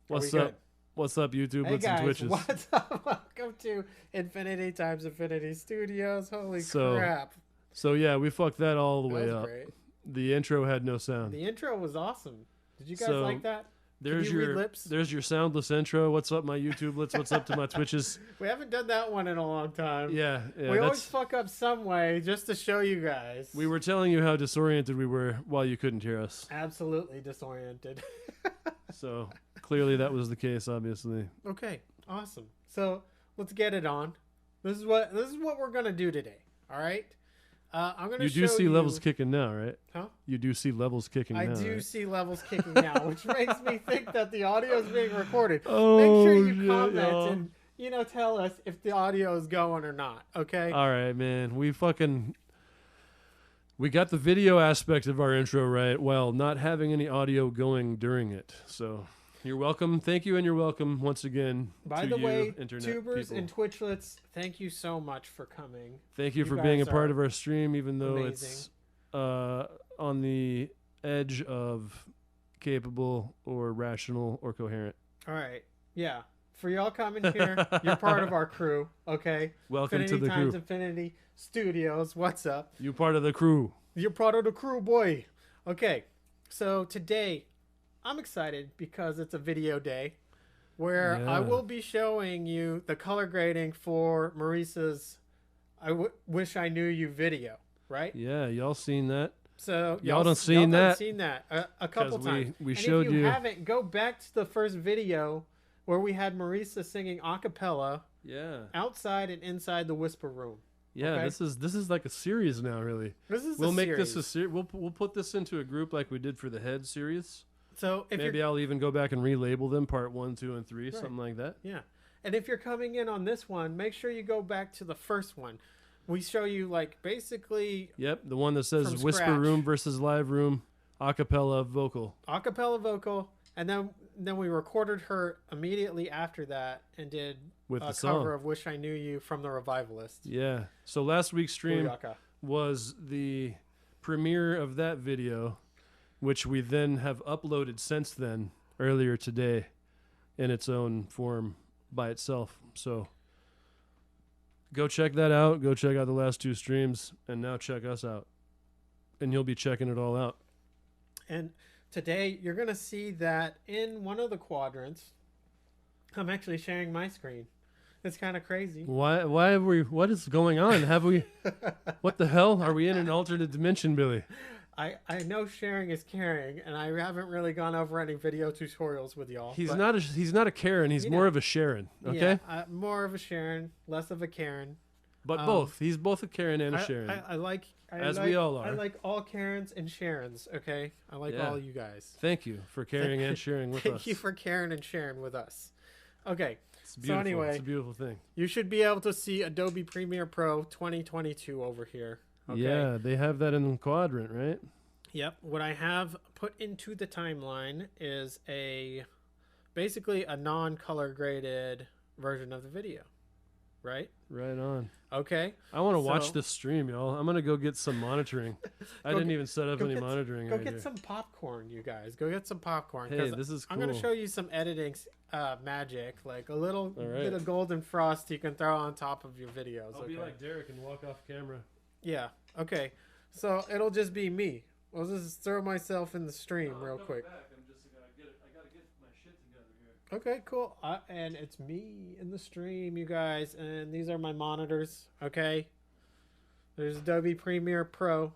What's up? What's up, YouTube? Hey What's guys, and Twitches? what's up? Welcome to Infinity times Infinity Studios. Holy crap. So yeah, we fucked that all the That way was up. great. The intro had no sound. The intro was awesome. Did you guys So, like that? There's you read your lips? there's your soundless intro. What's up, my YouTublets? What's up to my Twitches? We haven't done that one in a long time. Yeah, we always fuck up some way just to show you guys. We were telling you how disoriented we were while you couldn't hear us. Absolutely disoriented. So clearly that was the case, obviously. Okay, awesome. So let's get it on. This is what we're gonna do today. All right. I'm gonna. You do see levels kicking now, right? Huh? You do see levels kicking now. I do right? see levels kicking now, which makes me think that the audio is being recorded. Oh, make sure you shit, comment and tell us if the audio is going or not. Okay. All right, man. We got the video aspect of our intro right while not having any audio going during it. So you're welcome. Thank you, and you're welcome once again. By to the you, way, internet tubers people. and Twitchlets, thank you so much for coming. Thank you for guys being a part are of our stream, even though amazing. it's on the edge of capable or rational or coherent. All right. Yeah. For y'all coming here, you're part of our crew. Okay. Welcome Infinity to the times crew. Infinity Studios. What's up? You part of the crew. You're part of the crew, boy. Okay, so today I'm excited because it's a video day where I Yeah. will be showing you the color grading for Marisa's Wish I Knew You video, right? Yeah, y'all seen that? So Y'all done y'all seen done that? seen that a couple 'Cause times. we and showed if you you. haven't, go back to the first video where we had Marisa singing a cappella Yeah. outside and inside the whisper room. Yeah, Okay. this is like a series now, really. This is We'll a make series. this a series. We'll put this into a group like we did for the Head series. So if Maybe you're I'll even go back and relabel them part 1, 2, and 3, Right. something like that. Yeah. And if you're coming in on this one, make sure you go back to the first one. We show you like basically Yep, the one that says From whisper scratch. room versus live room, acapella vocal. a cappella vocal, and then we recorded her immediately after that and did With a the song. cover of Wish I Knew You from the Revivalist. Yeah. So last week's stream Booyaka. was the premiere of that video, which we then have uploaded since then, earlier today, in its own form by itself. So go check that out. Go check out the last 2 streams, and now check us out. And you'll be checking it all out. And today you're going to see that in one of the quadrants, I'm actually sharing my screen. It's kind of crazy. Why have we, what is going on? Have we, what the hell? Are we in an alternate dimension, Billy? I know sharing is caring, and I haven't really gone over any video tutorials with y'all. He's but- not a Karen. He's You more know. of a Sharon. Okay, Yeah, more of a Sharon, less of a Karen. but both. He's both a Karen and a I, Sharon. I like As like, we all are. I like all Karens and Sharons. Okay, I like Yeah. all you guys. Thank you for caring and sharing with Thank us. you for Karen and Sharon with us. Okay, It's beautiful. anyway- It's a beautiful thing. you should be able to see Adobe Premiere Pro 2022 over here. Okay? Yeah, they have that in the quadrant, right? Yep. What I have put into the timeline is basically a non-color graded version of the video, right? Right on. Okay. I want to watch So- this stream, y'all. I'm gonna go get some monitoring. I Go didn't get- even set up go any get- monitoring Go right get here. some popcorn, you guys. Go get some popcorn. Hey, 'cause this is cool. I'm going to show you some editing magic, like a little All right. bit of golden frost you can throw on top of your videos. I'll okay? be like Derek and walk off camera. Yeah. Okay. So it'll just be me. I'll just throw myself in the stream real quick. I gotta get my shit together here. Okay, cool. And it's me in the stream, you guys. And these are my monitors. Okay. There's Adobe Premiere Pro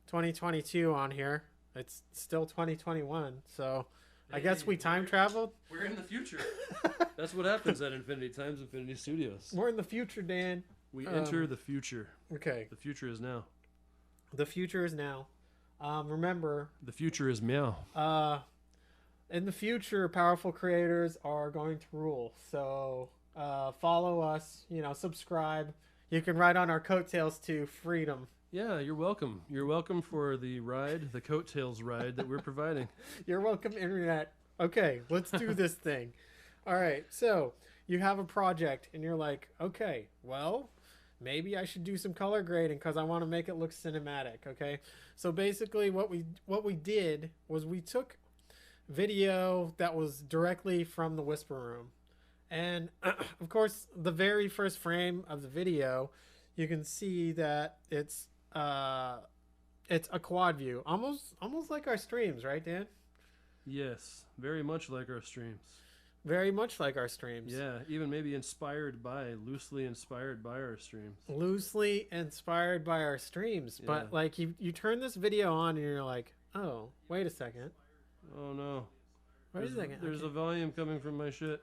2022 on here. It's still 2021. So I guess we time traveled. We're in the future. That's what happens at Infinity Times Infinity Studios. We're in the future, Dan. We enter the future. Okay. The future is now. The future is now. Remember, The future is meow. in the future, powerful creators are going to rule. So follow us, subscribe. You can ride on our coattails to freedom. Yeah, you're welcome. You're welcome for the ride, the coattails ride that we're providing. You're welcome, Internet. Okay, let's do this thing. All right, so you have a project and you're like, okay, well, maybe I should do some color grading because I want to make it look cinematic. Okay, so basically what we did was we took video that was directly from the Whisper Room. And of course, the very first frame of the video, you can see that it's a quad view, almost like our streams, right, Dan? Yes, very much like our streams. Very much like our streams. Yeah, even maybe loosely inspired by our streams. Loosely inspired by our streams. Yeah. But like you turn this video on and you're like, oh, wait a second. Oh no. Wait a second. There's a volume coming from my shit.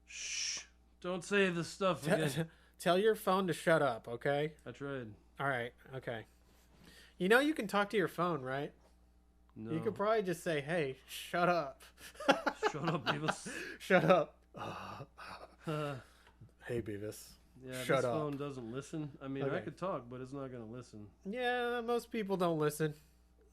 Shh. Don't say this stuff again. Tell your phone to shut up, okay? I tried. All right, okay. You know you can talk to your phone, right? No. You could probably just say, hey, shut up. Shut up, Beavis. Shut up. Hey, Beavis. Yeah, Shut this up. phone doesn't listen. I mean, I Okay. could talk, but it's not going to listen. Yeah, most people don't listen.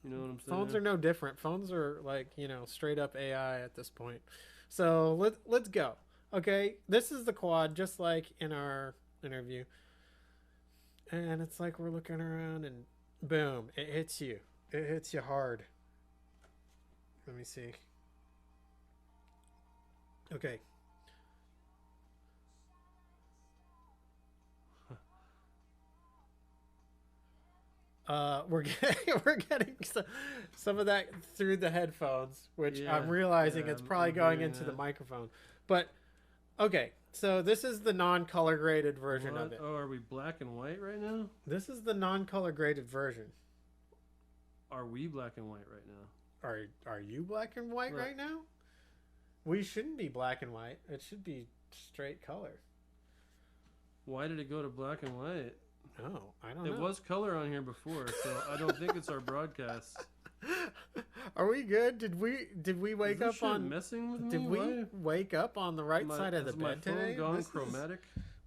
You know what I'm saying? Phones are no different. Phones are like, straight up AI at this point. So let's go. Okay, this is the quad, just like in our interview. And it's like we're looking around and boom, it hits you. It hits you hard. Let me see. Okay. We're getting some of that through the headphones, which Yeah, I'm realizing yeah, it's probably I'm going hearing into the that. microphone. But okay, so this is the non-color graded version What? of it. Oh, are we black and white right now? This is the non-color graded version. Are we black and white right now? Are you black and white right now? We shouldn't be black and white. It should be straight color. Why did it go to black and white? Oh, I don't know. It was color on here before, so I don't think it's our broadcast. Are we good? Did we wake Is this up shit on? messing with me? Did we Why? wake up on the right side of the Is my bed phone today? gone This is- chromatic?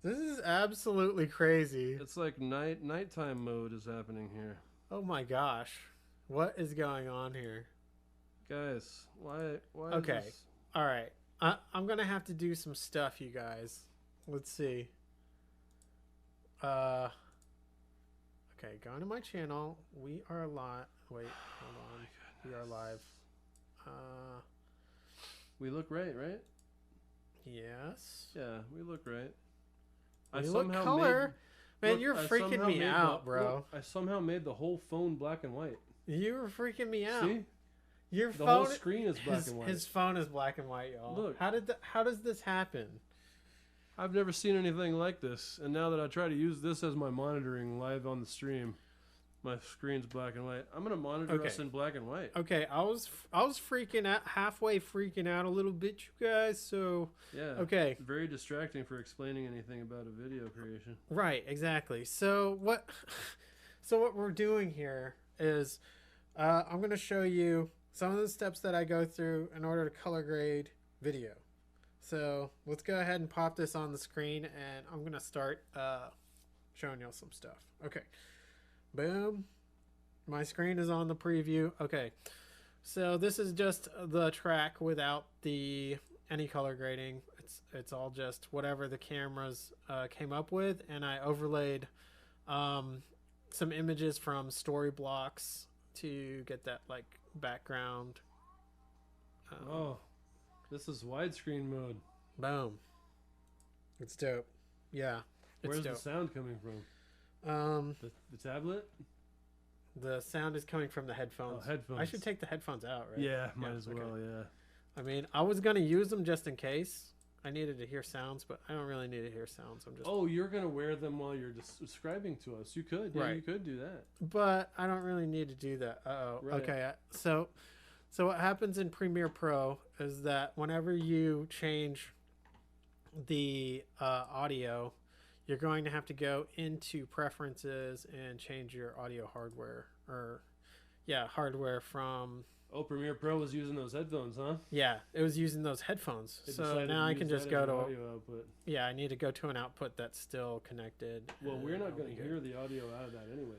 This is absolutely crazy. It's like nighttime mode is happening here. Oh my gosh. What is going on here? Guys, why Okay. is this? All right. I'm going to have to do some stuff, you guys. Let's see. Okay, go to my channel. We are live. Wait, hold on. We are live. We look right? Yes. Yeah, we look right. We look color. Man, Look, you're I freaking somehow me made out, bro. Look, I somehow made the whole phone black and white. You were freaking me out. See? Your The phone whole screen is black and white. His phone is black and white, y'all. Look. How does this happen? I've never seen anything like this, and now that I try to use this as my monitoring live on the stream, my screen's black and white. I'm gonna monitor us in black and white. Okay, I was freaking out, halfway freaking out a little bit, you guys. So Yeah. okay, Very distracting for explaining anything about a video creation. right, exactly. So what we're doing here is I'm going to show you some of the steps that I go through in order to color grade video. So let's go ahead and pop this on the screen, and I'm going to start showing y'all some stuff. Okay, boom. My screen is on the preview. Okay, so this is just the track without any color grading. It's all just whatever the cameras came up with, and I overlaid some images from Storyblocks to get that like background. Oh, this is widescreen mode. Boom. It's dope. Yeah, it's Where's dope. the sound coming from? The tablet? The sound is coming from the headphones. Oh, headphones. I should take the headphones out, right? Yeah, might as okay. well. Yeah. I mean, I was gonna use them just in case I needed to hear sounds, but I don't really need to hear sounds. I'm just. Oh, you're gonna wear them while you're describing to us. You could. Yeah, Right. You could do that. But I don't really need to do that. Right. Okay. So what happens in Premiere Pro is that whenever you change the audio, you're going to have to go into preferences and change your audio hardware, hardware from. Oh, Premiere Pro was using those headphones, huh? Yeah, it was using those headphones. They So decided now to I can use just that as go an to. audio output. Yeah, I need to go to an output that's still connected. Well, and we're I'll not going be to good. hear the audio out of that anyway,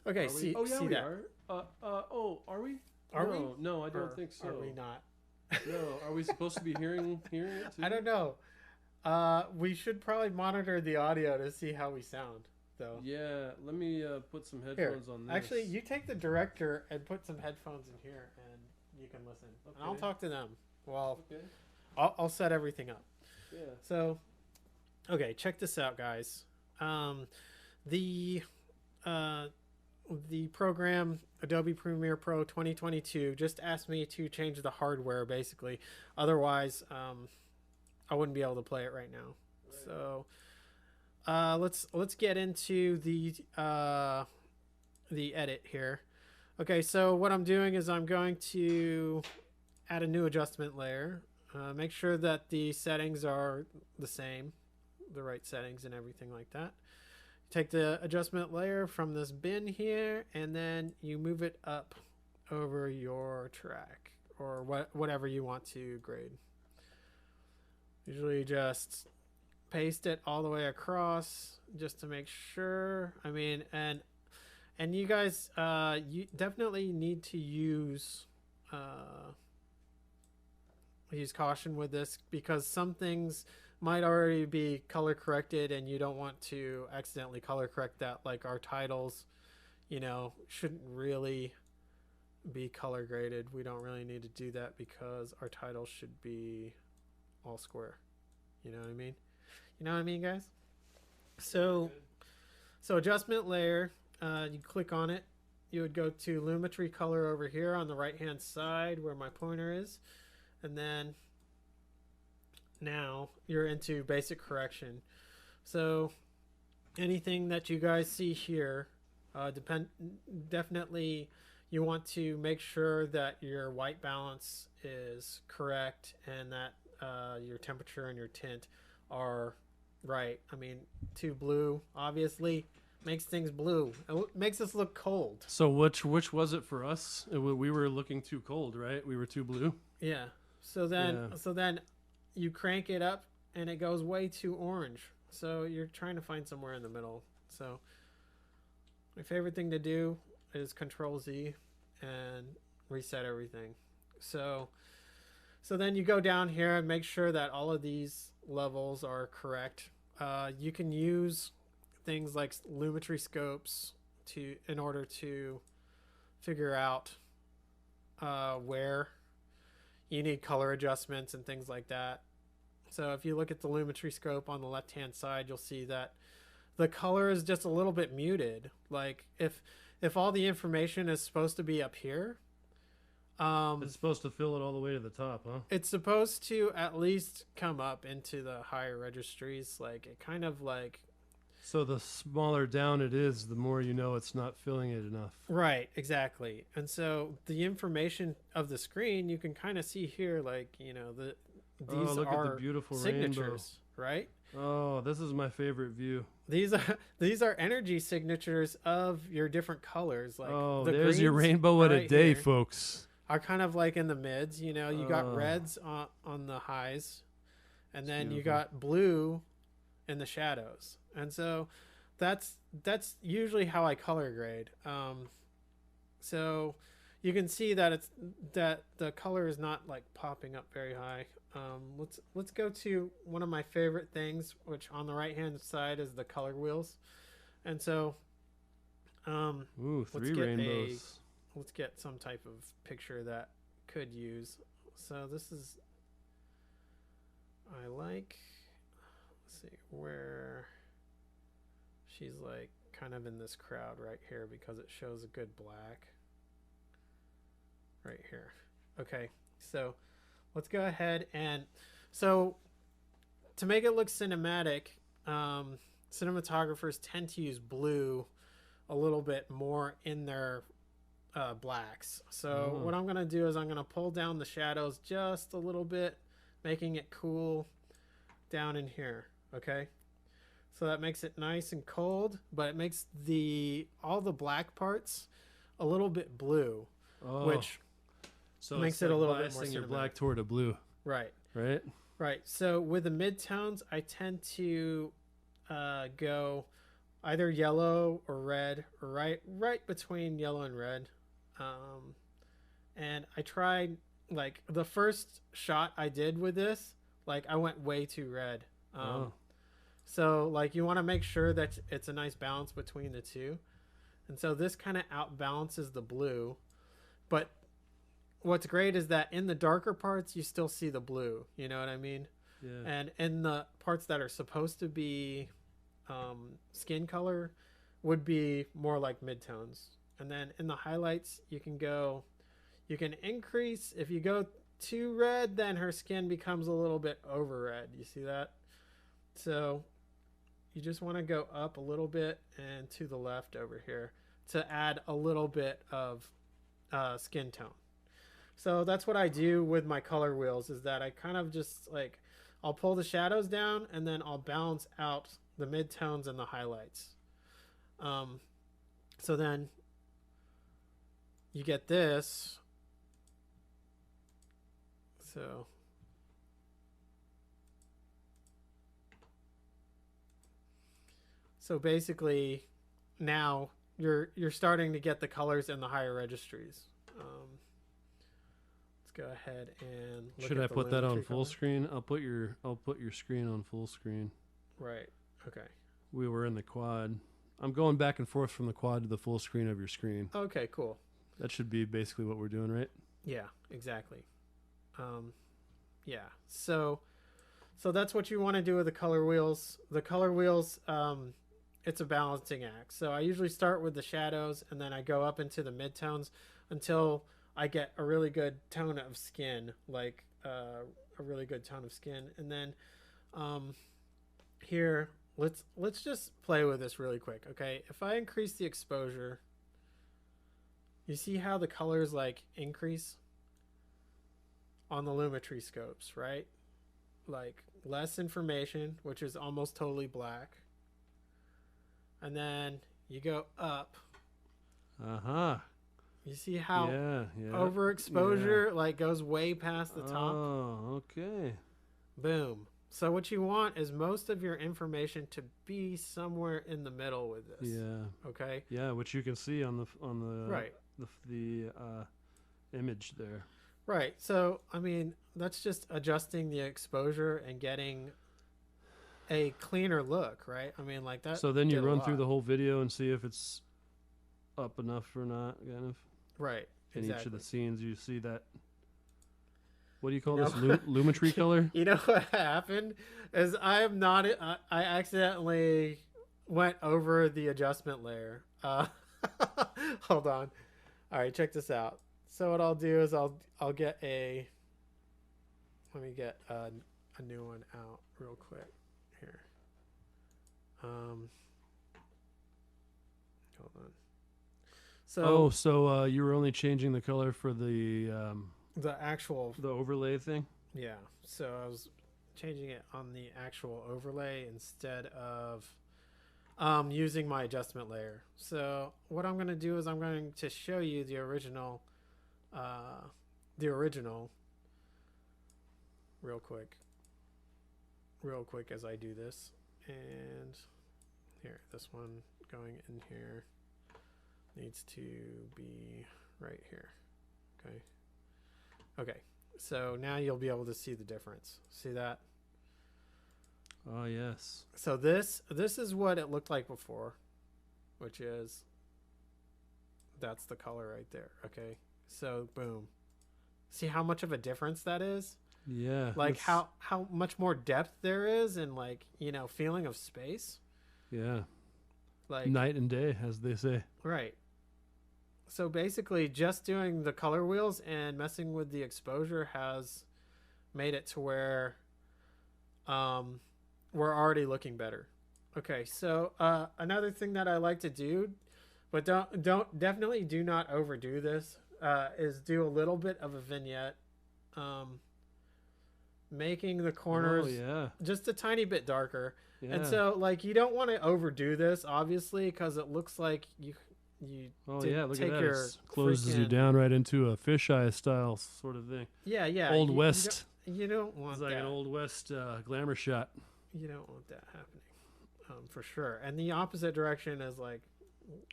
though. Okay, Are we? see, Oh yeah, see we that. are. Are we? Are no, we? No, I don't Or think so. Are we not? No, are we supposed to be hearing it too? I don't know. We should probably monitor the audio to see how we sound, though. Yeah, let me put some Here, headphones on this. actually, you take the director and put some headphones in here, and you can listen. Okay. And I'll talk to them. Well, Okay. I'll set everything up. Yeah. So, okay, check this out, guys. The program Adobe Premiere Pro 2022 just asked me to change the hardware, basically. Otherwise, I wouldn't be able to play it right now. Right. So, let's get into the edit here. Okay, so what I'm doing is I'm going to add a new adjustment layer. Make sure that the settings are the same, the right settings and everything like that. Take the adjustment layer from this bin here, and then you move it up over your track or whatever you want to grade. Usually just paste it all the way across just to make sure. I mean, and you guys, you definitely need to use caution with this, because some things might already be color corrected and you don't want to accidentally color correct that. Like our titles, you know, shouldn't really be color graded. We don't really need to do that because our titles should be all square. You know what I mean? You know what I mean, guys? So adjustment layer, you click on it. You would go to Lumetri color over here on the right hand side where my pointer is, and then now you're into basic correction. So anything that you guys see here, definitely you want to make sure that your white balance is correct and that your temperature and your tint are right. I mean, too blue obviously makes things blue. It makes us look cold. So which was it for us? We were looking too cold, right? We were too blue. Yeah. So then you crank it up and it goes way too orange. So you're trying to find somewhere in the middle. So my favorite thing to do is Control Z and reset everything. So then you go down here and make sure that all of these levels are correct. You can use things like Lumetri scopes in order to figure out where you need color adjustments and things like that. So if you look at the Lumetri scope on the left hand side, you'll see that the color is just a little bit muted. Like if all the information is supposed to be up here, it's supposed to fill it all the way to the top, huh? It's supposed to at least come up into the higher registries. Like it kind of like. So the smaller down it is, the more you know it's not filling it enough. Right, exactly. And so the information of the screen, you can kind of see here, like, you know, these look are at the beautiful signatures, rainbow. Right? Oh, this is my favorite view. These are energy signatures of your different colors. Like there's your rainbow at a day, folks. Are kind of like in the mids. You know, you got reds on the highs, and then you got blue in the shadows. And so that's usually how I color grade. So you can see that that the color is not like popping up very high. Let's go to one of my favorite things, which on the right hand side is the color wheels. And so ooh, three rainbows. Let's get some type of picture that could use. So this is, I like, let's see where she's like kind of in this crowd right here because it shows a good black right here. Okay, so let's go ahead and so to make it look cinematic, cinematographers tend to use blue a little bit more in their blacks. So what I'm going to do is I'm going to pull down the shadows just a little bit, making it cool down in here. Okay, so that makes it nice and cold, but it makes all the black parts a little bit blue, which makes it a little bit more cinematic. Your black toward a blue. Right. So with the midtones, I tend to go either yellow or red, or right between yellow and red. And I tried, like, the first shot I did with this, like, I went way too red. So, like, you want to make sure that it's a nice balance between the two. And so this kind of outbalances the blue. But what's great is that in the darker parts, you still see the blue. You know what I mean? Yeah. And in the parts that are supposed to be skin color would be more like midtones. And then in the highlights, you can increase. If you go too red, then her skin becomes a little bit over red. You see that? So you just want to go up a little bit and to the left over here to add a little bit of skin tone. So that's what I do with my color wheels, is that I kind of just like, I'll pull the shadows down and then I'll balance out the midtones and the highlights. So then you get this. So basically now you're starting to get the colors in the higher registries. Let's go ahead and look Should at I the put that on Lumetri full color. screen? I'll put your screen on full screen. Right. Okay. We were in the quad. I'm going back and forth from the quad to the full screen of your screen. Okay, cool. That should be basically what we're doing, right? Yeah, exactly. Yeah. So that's what you want to do with the color wheels. The color wheels, it's a balancing act. So I usually start with the shadows and then I go up into the midtones until I get a really good tone of skin, like a really good tone of skin. And then here, let's just play with this really quick, okay? If I increase the exposure, you see how the colors like increase on the Lumetri scopes, right? Like less information, which is almost totally black. And then you go up. Uh-huh. You see how Yeah. overexposure like goes way past the top? Oh, okay. Boom. So what you want is most of your information to be somewhere in the middle with this. Yeah. Okay? Yeah, which you can see on the Right. the image there. Right. So, I mean, that's just adjusting the exposure and getting a cleaner look, right? I mean, like that. So then you did a run through lot. the whole video and see if it's up enough or not, kind of. Right. In Exactly. each of the scenes, you see that. What do you call You this? know- Lumetri color? You know what happened is I accidentally went over the adjustment layer. Hold on. All right, check this out. So what I'll do is I'll get let me get a new one out real quick here. Hold on. So you were only changing the color for the actual, overlay thing? yeah. So I was changing it on the actual overlay instead of using my adjustment layer. So what I'm going to do is I'm going to show you the original real quick as I do this. And here, this one going in here needs to be right here. Okay, so now you'll be able to see the difference. See that? Oh, yes. So this is what it looked like before, which is, that's the color right there. Okay, so boom. See how much of a difference that is? Yeah. Like how much more depth there is, and like, you know, feeling of space. Yeah. Like Night and day, as they say. right. So basically just doing the color wheels and messing with the exposure has made it to where we're already looking better. Okay, so another thing that I like to do, but definitely do not overdo this, is do a little bit of a vignette, making the corners just a tiny bit darker. Yeah. And so like you don't want to overdo this, obviously, because it looks like you Oh did yeah, look take at that. your It closes you freaking- down right into a fisheye style sort of thing. yeah Old West. You don't want It's like that. an Old West glamour shot. You don't want that happening, for sure. And the opposite direction is like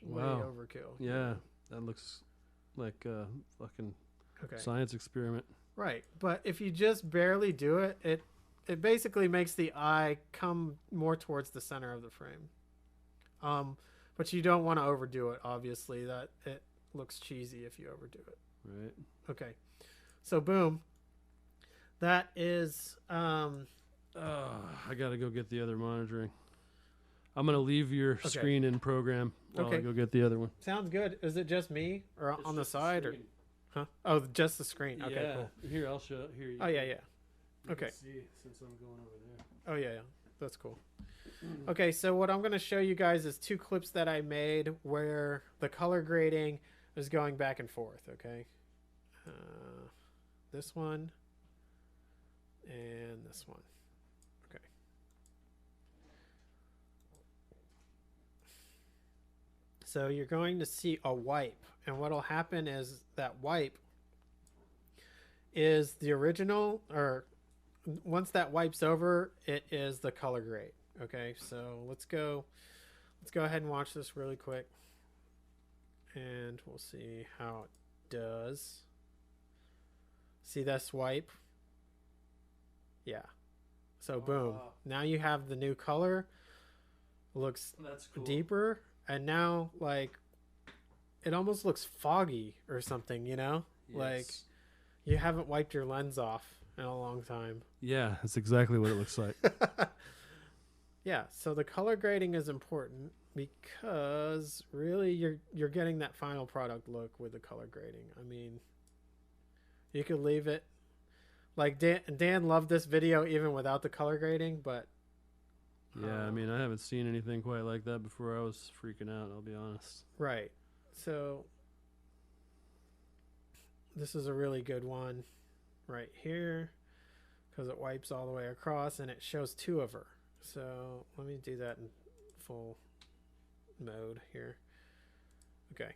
way Wow. overkill. Yeah, that looks like a fucking Okay. science experiment. Right, but if you just barely do it, it basically makes the eye come more towards the center of the frame. But you don't want to overdo it. Obviously, that it looks cheesy if you overdo it. Right. Okay. So boom. That is I gotta go get the other monitoring. I'm gonna leave your screen in program while I go get the other one. sounds good. Is it just me or It's on the just side or huh? Oh, just the screen. Okay, yeah. cool. Here, I'll show. Here. You Oh yeah, yeah. you Okay. can see since I'm going over there. Oh yeah, yeah. That's cool. Okay, so what I'm going to show you guys is 2 clips that I made where the color grading is going back and forth, okay? This one and this one. Okay. So you're going to see a wipe, and what'll happen is that wipe is the original, or once that wipes over, it is the color grade. Okay, so let's go ahead and watch this really quick, and we'll see how it does. See this wipe? Yeah. So boom. Wow. Now you have the new color. Looks That's cool. deeper, and now like it almost looks foggy or something, you know? Yes. Like you haven't wiped your lens off in a long time. Yeah, that's exactly what it looks like. Yeah, so the color grading is important because really you're getting that final product look with the color grading. I mean, you could leave it like Dan loved this video even without the color grading, but Yeah, I mean, I haven't seen anything quite like that before. I was freaking out, I'll be honest. right. So this is a really good one right here because it wipes all the way across and it shows 2 of her. So let me do that in full mode here. Okay.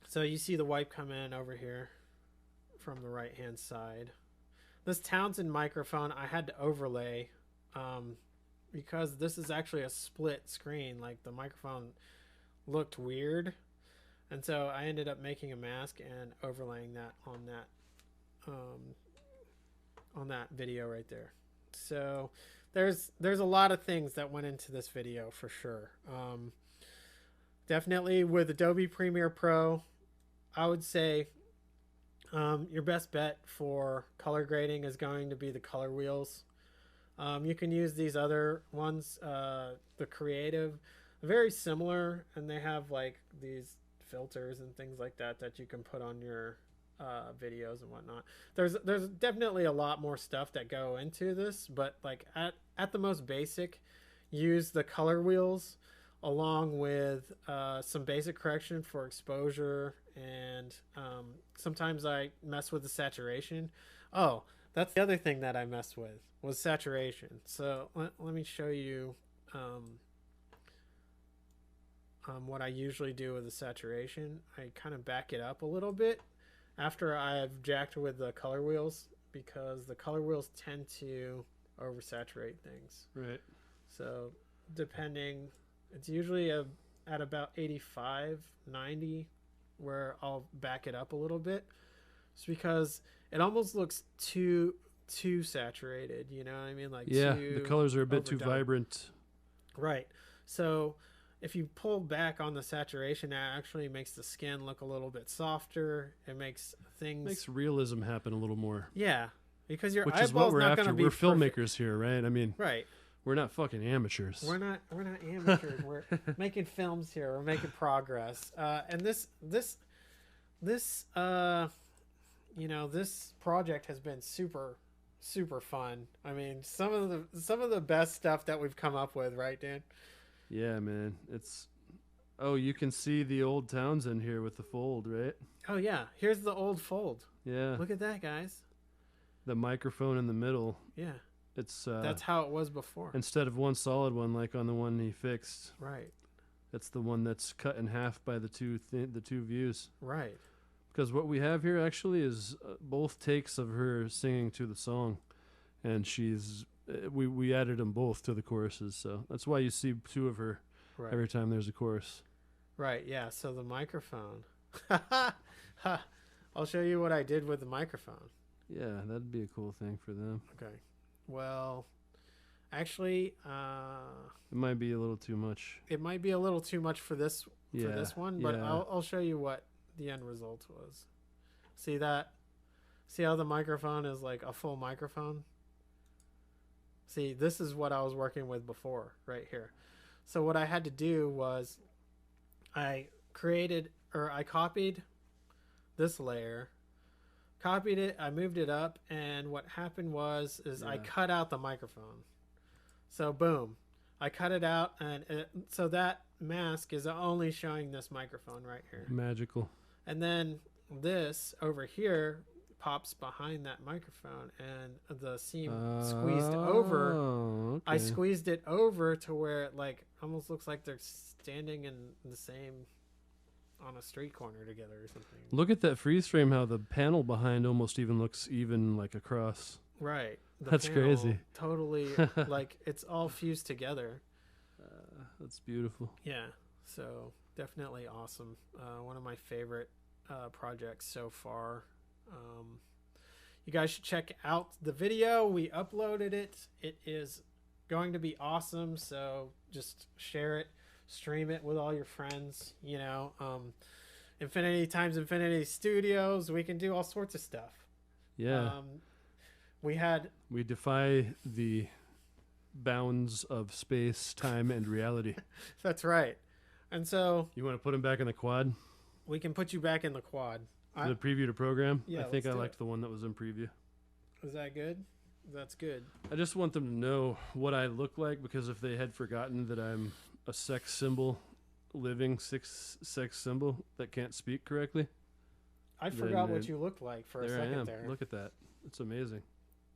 So you see the wipe come in over here from the right hand side. This Townsend microphone I had to overlay because this is actually a split screen. Like the microphone looked weird, and so I ended up making a mask and overlaying that on that video right there. So there's a lot of things that went into this video for sure. Definitely with Adobe Premiere Pro, I would say your best bet for color grading is going to be the color wheels. You can use these other ones, the Creative, very similar, and they have like these filters and things like that that you can put on your videos and whatnot. There's definitely a lot more stuff that go into this, but like at the most basic, use the color wheels along with some basic correction for exposure, and sometimes I mess with the saturation. Oh, that's the other thing that I messed with was saturation. So let me show you what I usually do with the saturation. I kind of back it up a little bit after I've jacked with the color wheels, because the color wheels tend to oversaturate things. Right. So depending, it's usually at about 85, 90 where I'll back it up a little bit. It's because it almost looks too saturated, you know what I mean? Like, yeah, the colors are a bit too vibrant. Right. So if you pull back on the saturation, that actually makes the skin look a little bit softer. It makes realism happen a little more. Yeah, because your which eyeball's is what we're not after. Gonna be we're perfect. Filmmakers here, right? I mean, right. We're not fucking amateurs. We're not amateurs. We're making films here. We're making progress. And this project has been super fun. I mean, some of the best stuff that we've come up with, right, Dan? Yeah, man. You can see the old Townsend here with the fold, right? Oh yeah, here's the old fold. Yeah. Look at that, guys. The microphone in the middle. Yeah. That's how it was before. Instead of one solid one like on the one he fixed. Right. That's the one that's cut in half by the two views. Right. Because what we have here actually is both takes of her singing to the song, and we added them both to the choruses, so that's why you see 2 of her every time there's a chorus. Right. Yeah. So the microphone. I'll show you what I did with the microphone. Yeah, that'd be a cool thing for them. Okay. Well, actually, it might be a little too much. It might be a little too much for this for this one, but yeah. I'll show you what the end result was. See that? See how the microphone is like a full microphone? See, this is what I was working with before, right here. So what I had to do was I copied this layer, copied it, I moved it up, and what happened was I cut out the microphone. So boom, I cut it out, and so that mask is only showing this microphone right here. Magical. And then this over here pops behind that microphone, and the seam squeezed over. Okay. I squeezed it over to where it like almost looks like they're standing in the same on a street corner together or something. Look at that freeze frame, how the panel behind almost even looks even like across. Right. That's crazy. Totally like it's all fused together. That's beautiful. Yeah. So definitely awesome. One of my favorite projects so far. You guys should check out the video. We uploaded it. It is going to be awesome. So just share it, stream it with all your friends. You know, Infinity times Infinity Studios. We can do all sorts of stuff. Yeah. We defy the bounds of space, time, and reality. That's right. And so you want to put him back in the quad? We can put you back in the quad. The preview to program? Yeah, I think I liked the one that was in preview. Is that good? That's good. I just want them to know what I look like, because if they had forgotten that I'm a sex symbol, living sex symbol that can't speak correctly. I forgot what you looked like for a second there. Look at that. It's amazing.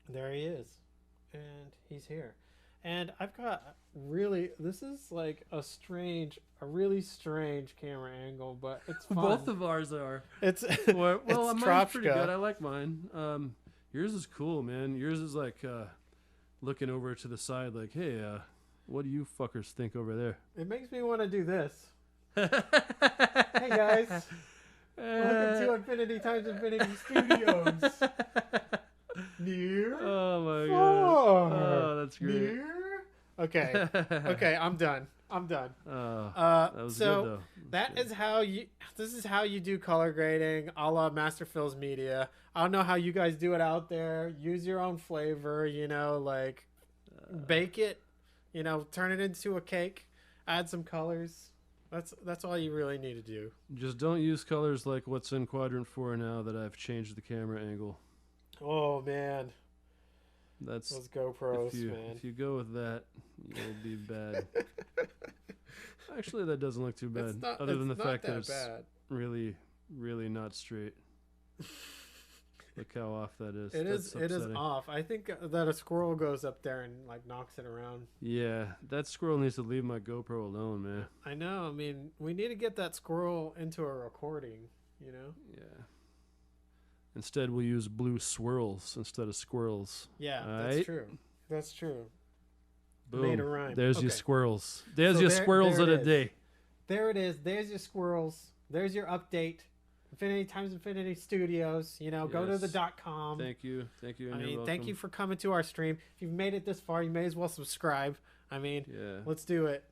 There he is. And he's here. And I've got this is like a really strange camera angle, but it's fun. Both of ours are. It's well, it's mine's pretty good. I like mine. Yours is cool, man. Yours is like looking over to the side like, hey, what do you fuckers think over there? It makes me want to do this. Hey, guys. Welcome to Infinity times Infinity Studios. Near. Oh, my God. Oh, that's great. Near. Okay. Okay, I'm done. That was good, though. This is how you do color grading a la MasterPhil's media. I don't know how you guys do it out there. Use your own flavor, you know, like bake it, you know, turn it into a cake, add some colors. That's all you really need to do. Just don't use colors like what's in quadrant 4 now that I've changed the camera angle. Oh, man. That's those GoPros, man. If you go with that, you'll be bad. Actually, that doesn't look too bad. Other than the fact that it's really, really not straight. Look how off that is. It is off. I think that a squirrel goes up there and like knocks it around. Yeah, that squirrel needs to leave my GoPro alone, man. I know. I mean, we need to get that squirrel into a recording, you know? Yeah. Instead, we'll use blue swirls instead of squirrels. Yeah, that's true. That's true. Boom. Made a rhyme. There's your squirrels. There's your squirrels of the day. There it is. There's your squirrels. There's your update. Infinity times Infinity Studios. You know, go to the .com. Thank you. Thank you. I mean, thank you for coming to our stream. If you've made it this far, you may as well subscribe. I mean, let's do it.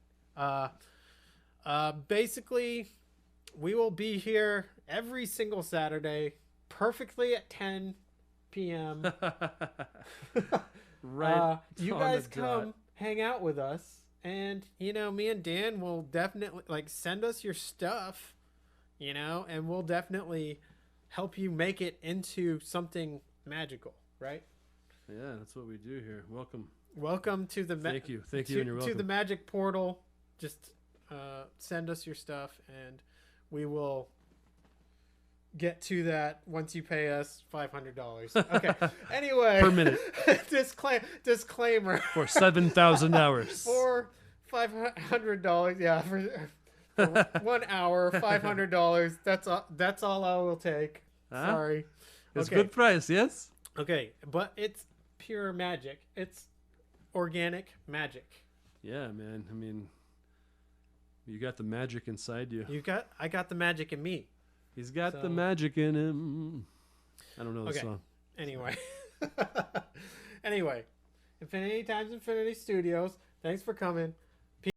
Basically, we will be here every single Saturday, perfectly at 10 p.m. Right. You guys come hang out with us, and you know, me and Dan will definitely send us your stuff, you know, and we'll definitely help you make it into something magical, right? Yeah, that's what we do here. Welcome to the thank you, and you're welcome to the magic portal. Just send us your stuff, and we will get to that once you pay us $500. Okay. Anyway, per minute. Disclaimer. For 7,000 hours. For $500. Yeah, for 1 hour, $500. That's all I will take. Sorry. It's a good price, yes? Okay, but it's pure magic. It's organic magic. Yeah, man. I mean, you got the magic inside you. I got the magic in me. He's got the magic in him. I don't know the song. Anyway. Anyway. Infinity times Infinity Studios. Thanks for coming.